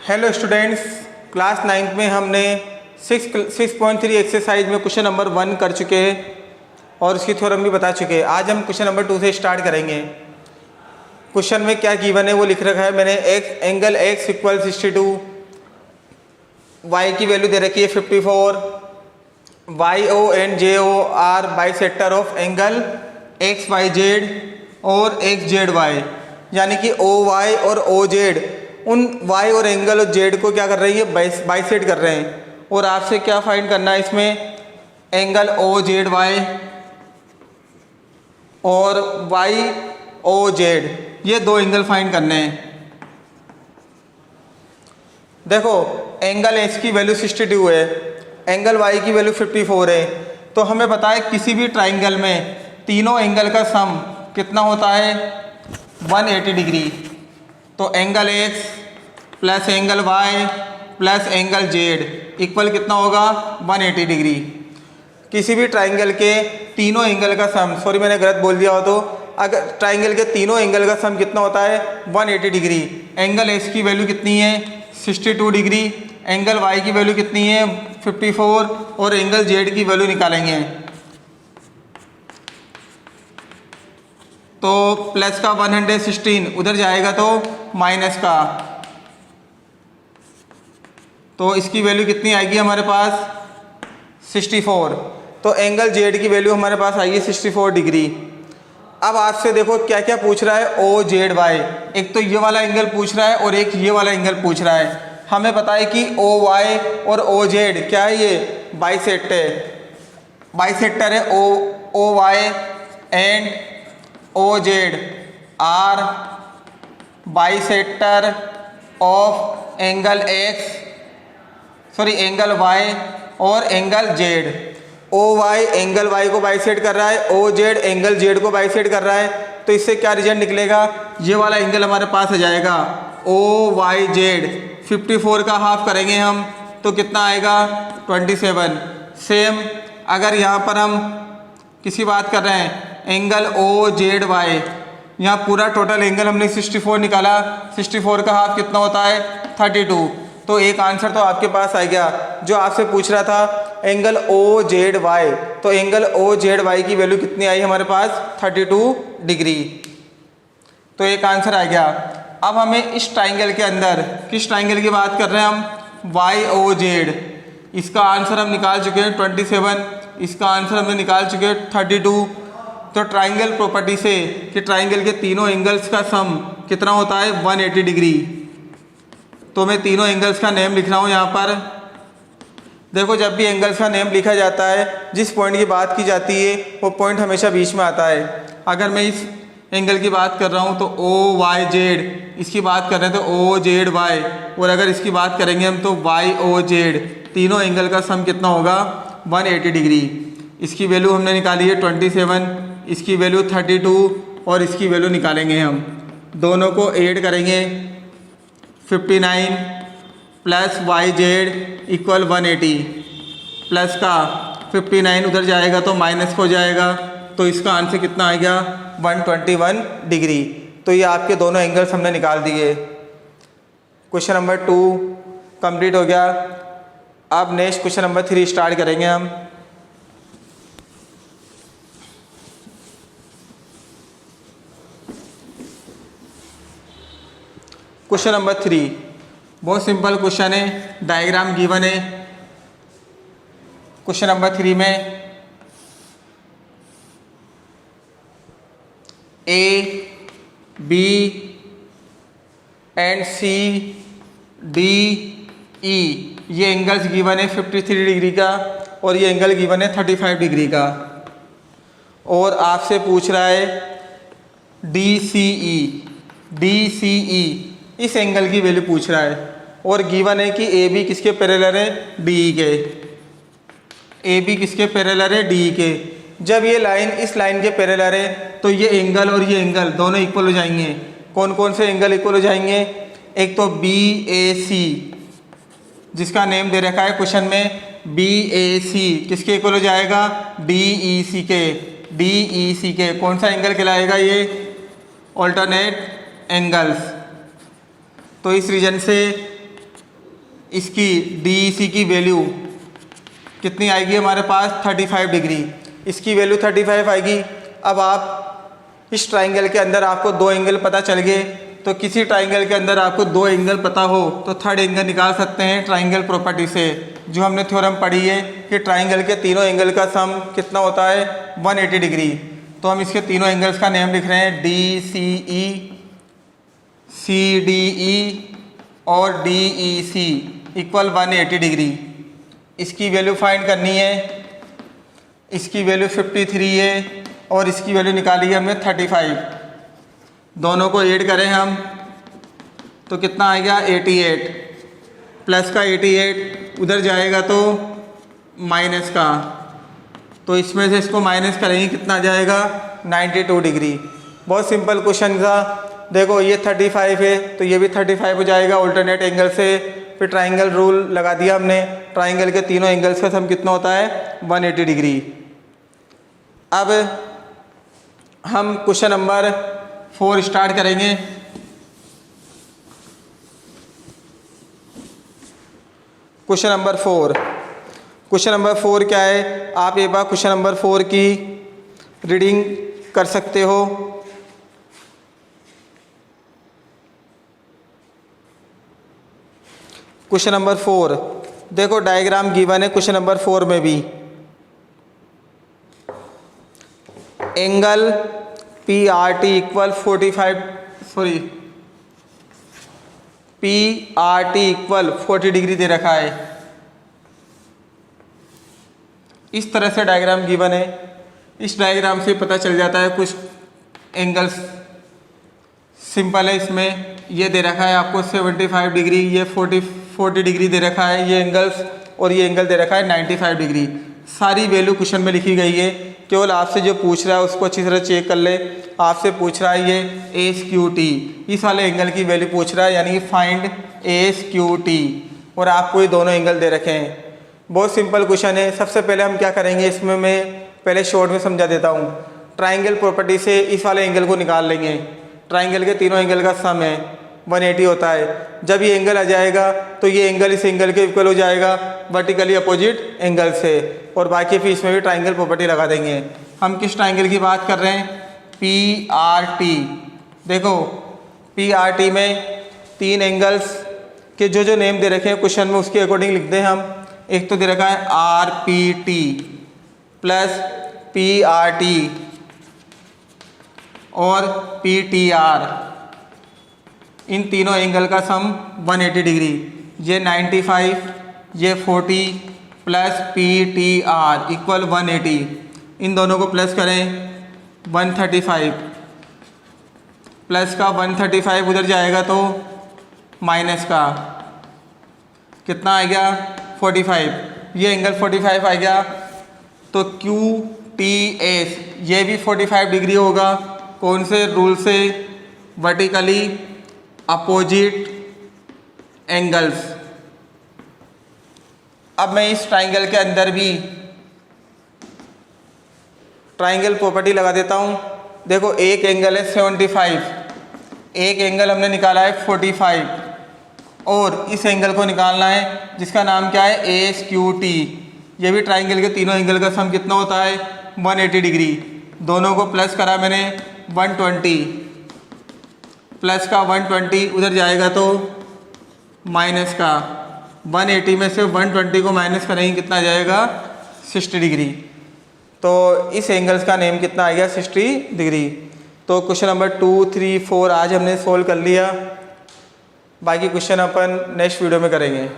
Hello students, class 9 में हमने 6.3 exercise में क्वेश्चन नंबर 1 कर चुके हैं और उसकी थ्योरम भी बता चुके हैं। आज हम क्वेश्चन नंबर 2 से स्टार्ट करेंगे। क्वेश्चन में क्या गिवन है वो लिख रखा है मैंने। एंगल x इक्वल 62, y की वैल्यू दे रखी है 54, YO and JO are bisector of angle XYZ और XZY, यानी कि OY और OZ उन Y और एंगल और Z को क्या कर रही है, बाइसेट कर रहे हैं। और आपसे क्या फाइंड करना है इसमें, एंगल OZY और YOZ, ये दो एंगल फाइंड करने हैं। देखो एंगल X की वैल्यू 62 है, एंगल Y की वैल्यू 54 है। तो हमें पता है किसी भी ट्राइंगल में तीनों एंगल का सम कितना होता है, 180 डिग्री। तो angle X plus angle Y plus angle Z equal कितना होगा, 180 डिग्री। किसी भी ट्राइंगल के तीनों एंगल का सम, सॉरी मैंने गलत बोल दिया हो तो, अगर ट्राइंगल के तीनों एंगल का सम कितना होता है, 180 डिग्री। एंगल X की वैल्यू कितनी है, 62 डिग्री। एंगल Y की वैल्यू कितनी है, 54। और एंगल Z की वैल्यू निकालेंगे तो प्लस का 116 उधर जाएगा तो माइनस का, तो इसकी वैल्यू कितनी आएगी हमारे पास, 64। तो एंगल Z की वैल्यू हमारे पास आएगी 64 डिग्री। अब आपसे देखो क्या क्या पूछ रहा है, OZY। एक तो ये वाला एंगल पूछ रहा है और एक ये वाला एंगल पूछ रहा है। हमें पता है कि OY और OZ क्या है, ये बाइसेक्टर है। OY and OZ are bisector of angle angle Y और angle Z। OY angle Y को बाइसेट कर रहा है, OZ एंगल Z को बाइसेट कर रहा है। तो इससे क्या रिजल्ट निकलेगा, ये वाला एंगल हमारे पास आ जाएगा OYZ। 54 का हाफ करेंगे हम तो कितना आएगा, 27। सेम अगर यहाँ पर हम किसी बात कर रहे हैं एंगल OZY, यहाँ पूरा टोटल एंगल हमने 64 निकाला, 64 का हाफ कितना होता है, 32। तो एक आंसर तो आपके पास आ गया। जो आपसे पूछ रहा था एंगल OZY, तो एंगल OZY की वैल्यू कितनी आई हमारे पास, 32 डिग्री। तो एक आंसर आ गया। अब हमें इस ट्राइंगल के अंदर, किस ट्राइंगल की बात कर रहे हैं हम, YOZ, इसका आंसर हम निकाल चुके हैं 27, इसका आंसर हमने निकाल चुके हैं 32। तो ट्राइंगल प्रॉपर्टी से कि ट्राइंगल के तीनों एंगल्स का सम कितना होता है, 180 डिग्री। तो मैं तीनों एंगल्स का नेम लिख रहा हूँ यहाँ पर। देखो जब भी एंगल्स का नेम लिखा जाता है, जिस पॉइंट की बात की जाती है वो पॉइंट हमेशा बीच में आता है। अगर मैं इस एंगल की बात कर रहा हूँ तो OYZ, इसकी बात कर रहे हैं तो OZY, और अगर इसकी बात करेंगे हम तो YOZ। तीनों एंगल का सम कितना होगा, 180 डिग्री। इसकी वैल्यू हमने निकाली है 27, इसकी वैल्यू 32 और इसकी वैल्यू निकालेंगे हम। दोनों को ऐड करेंगे, 59 प्लस YZ इक्वल 180, प्लस का 59 उधर जाएगा तो माइनस हो जाएगा। तो इसका आंसर कितना आ गया, 121 डिग्री। तो ये आपके दोनों एंगल्स हमने निकाल दिए। क्वेश्चन नंबर 2 कंप्लीट हो गया। अब नेक्स्ट क्वेश्चन नंबर 3 स्टार्ट करेंगे हम। क्वेश्चन नंबर 3 बहुत सिंपल क्वेश्चन है, डायग्राम गिवन है। क्वेश्चन नंबर 3 में A, B and C, D, E ये एंगल्स गिवन है 53 डिग्री का, और ये एंगल गिवन है 35 डिग्री का। और आपसे पूछ रहा है DCE इस एंगल की वैल्यू पूछ रहा है। और गिवन है कि AB किसके पैरेलल है, DE के। AB किसके पैरेलल है, DE के। जब ये लाइन इस लाइन के पैरेलल है तो ये एंगल और ये एंगल दोनों इक्वल हो जाएंगे। कौन कौन से एंगल इक्वल हो जाएंगे, एक तो BAC, जिसका नेम दे रखा है क्वेश्चन में BAC, किसके इक्वल हो जाएगा, DEC के। कौन सा एंगल कहलाएगा, ये ऑल्टरनेट एंगल्स। तो इस रीजन से इसकी DEC की वैल्यू कितनी आएगी हमारे पास 35 डिग्री, इसकी वैल्यू 35 आएगी। अब आप इस ट्राइंगल के अंदर आपको दो एंगल पता चल गए, तो किसी ट्राइंगल के अंदर आपको दो एंगल पता हो तो थर्ड एंगल निकाल सकते हैं ट्राइंगल प्रॉपर्टी से, जो हमने थ्योरम पढ़ी है कि ट्राइंगल के तीनों एंगल का सम कितना होता है 180 डिग्री। तो हम इसके तीनों एंगल्स का नेम लिख रहे हैं DCE, CDE और DEC इक्वल 180 डिग्री। इसकी वैल्यू फाइंड करनी है, इसकी वैल्यू 53 है और इसकी वैल्यू निकाली है हमने 35। दोनों को ऐड करें हम तो कितना आएगा 88, प्लस का 88 उधर जाएगा तो माइनस का, तो इसमें से इसको माइनस करेंगे कितना जाएगा 92 डिग्री। बहुत सिंपल क्वेश्चन था। देखो ये 35 है तो ये भी 35 हो जाएगा ऑल्टरनेट एंगल से। फिर ट्राइंगल रूल लगा दिया हमने, ट्राइंगल के तीनों एंगल्स का सम कितना होता है 180 डिग्री। अब हम क्वेश्चन नंबर 4 स्टार्ट करेंगे। क्वेश्चन नंबर 4 क्या है, आप एक बार क्वेश्चन नंबर 4 की रीडिंग कर सकते हो। क्वेश्चन नंबर 4 देखो डायग्राम गिवन है क्वेश्चन नंबर 4 में भी। एंगल PRT इक्वल 40 डिग्री दे रखा है। इस तरह से डायग्राम गिवन है। इस डायग्राम से पता चल जाता है कुछ एंगल्स सिंपल है। इसमें ये दे रखा है आपको 75 डिग्री, ये 40 डिग्री दे रखा है ये एंगल्स, और ये एंगल दे रखा है 95 डिग्री। सारी वैल्यू क्वेश्चन में लिखी गई है। केवल आपसे जो पूछ रहा है उसको अच्छी तरह चेक कर ले। आपसे पूछ रहा है ये ASQT, इस वाले एंगल की वैल्यू पूछ रहा है, यानी कि फाइंड ASQT, और आपको ये दोनों एंगल दे रखे हैं। बहुत सिंपल क्वेश्चन है। सबसे पहले हम क्या करेंगे, इसमें मैं पहले शॉर्ट में समझा देता हूँ। ट्राइंगल प्रॉपर्टी से इस वाले एंगल को निकाल लेंगे। ट्राइंगल के तीनों एंगल का सम है 180 होता है। जब ये एंगल आ जाएगा तो ये एंगल इस एंगल के इक्वल हो जाएगा वर्टिकली अपोजिट एंगल से, और बाकी फिर इसमें भी ट्राइंगल प्रॉपर्टी लगा देंगे। हम किस ट्राइंगल की बात कर रहे हैं, PRT। देखो PRT में तीन एंगल्स के जो नेम दे रखे हैं क्वेश्चन में उसके अकॉर्डिंग लिख दें हम। एक तो दे रखा है RPT प्लस PRT और PTR। इन तीनों एंगल का सम 180 डिग्री। ये 95, ये 40 प्लस PTR इक्वल 180। इन दोनों को प्लस करें 135, प्लस का 135 उधर जाएगा तो माइनस का कितना आ गया 45। ये एंगल 45 आ गया तो QTS ये भी 45 डिग्री होगा। कौन से रूल से, वर्टिकली अपोजिट एंगल्स। अब मैं इस ट्राइंगल के अंदर भी ट्राइंगल प्रॉपर्टी लगा देता हूँ। देखो एक एंगल है 75, एक एंगल हमने निकाला है 45, और इस एंगल को निकालना है जिसका नाम क्या है ASQT। ये भी ट्राइंगल के तीनों एंगल का सम कितना होता है 180 डिग्री। दोनों को प्लस करा मैंने 120, प्लस का 120 उधर जाएगा तो माइनस का 180 में से 120 को माइनस करेंगे कितना जाएगा 60 डिग्री। तो इस एंगल्स का नेम कितना आ गया 60 डिग्री। तो क्वेश्चन नंबर 2, 3, 4 आज हमने सोल्व कर लिया। बाकी क्वेश्चन अपन नेक्स्ट वीडियो में करेंगे।